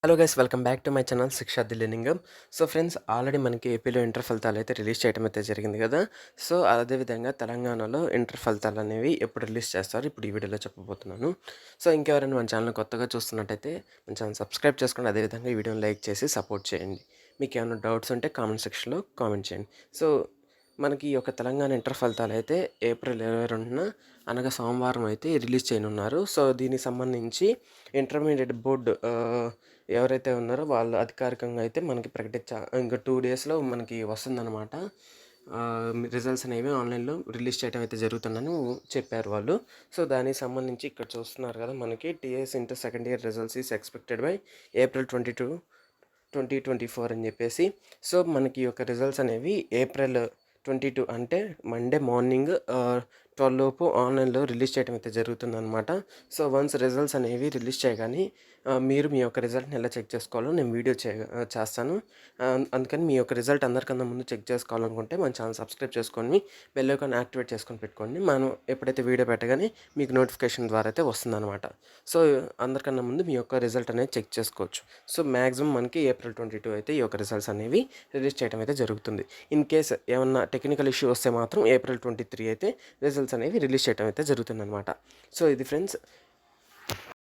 Hello guys, welcome back to my channel శిక్షా దిల్లింగం. So friends, already మనకి ఏపీలో inter ఫలితాలు అయితే రిలీజ్ చేయడం అయితే జరిగింది కదా. సో అదేవిధంగా తెలంగాణలో ఇంటర్ ఫలితాలు అనేవి ఎప్పుడు రిలీజ్ చేస్తారు ఇప్పుడు ఈ వీడియోలో చెప్పబోతున్నాను. సో ఇంకెవరైనా మన ఛానల్ కొత్తగా చూస్తున్నట్టయితే మన ఛానల్ సబ్స్క్రైబ్ చేసుకోండి. అదేవిధంగా ఈ వీడియోని లైక్ చేసి సపోర్ట్ చేయండి. మీకు ఏమైనా డౌట్స్ ఉంటే కామెంట్ సెక్షన్లో కామెంట్ చేయండి. సో మనకి ఈ యొక్క తెలంగాణ ఇంటర్ ఫలితాలు అయితే ఏప్రిల్ 22న అనగా సోమవారం అయితే రిలీజ్ చేయనున్నారు. సో దీనికి సంబంధించి ఇంటర్మీడియట్ బోర్డు ఎవరైతే ఉన్నారో వాళ్ళు అధికారికంగా అయితే మనకి ఇంకా 2 డేస్లో మనకి వస్తుందన్నమాట. రిజల్ట్స్ అనేవి ఆన్లైన్లో రిలీజ్ చేయడం అయితే జరుగుతుందని చెప్పారు వాళ్ళు. సో దానికి సంబంధించి ఇక్కడ చూస్తున్నారు కదా, మనకి TS inter second year results is expected by April 22, 2024 అని చెప్పేసి. సో మనకి ఈ యొక్క రిజల్ట్స్ అనేవి ఏప్రిల్ 22 అంటే మండే మార్నింగ్ 12 లోపు ఆన్లైన్లో రిలీజ్ చేయడం అయితే జరుగుతుందన్నమాట. సో వన్స్ రిజల్ట్స్ అనేవి రిలీజ్ చేయగానే మీరు మీ యొక్క రిజల్ట్ని ఎలా చెక్ చేసుకోవాలో నేను వీడియో చేస్తాను. అందుకని మీ యొక్క రిజల్ట్ అందరికన్నా ముందు చెక్ చేసుకోవాలనుకుంటే మన ఛానల్ సబ్స్క్రైబ్ చేసుకొని బెల్ ఐకాన్ యాక్టివేట్ చేసుకొని పెట్టుకోండి. మనం ఎప్పుడైతే వీడియో పెట్టగానే మీకు నోటిఫికేషన్ ద్వారా అయితే వస్తుందన్నమాట. సో అందరికన్నా ముందు మీ యొక్క రిజల్ట్ అనేది చెక్ చేసుకోవచ్చు. సో మ్యాక్సిమం మనకి ఏప్రిల్ 22 అయితే ఈ యొక్క రిజల్ట్స్ అనేవి రిలీజ్ చేయడం అయితే జరుగుతుంది. ఇన్ కేస్ ఏమన్నా టెక్నికల్ ఇష్యూ వస్తే మాత్రం ఏప్రిల్ 23 అయితే రిజల్ట్స్ అనేవి రిలీజ్ చేయడం అయితే జరుగుతుందన్నమాట. సో ఇది ఫ్రెండ్స్,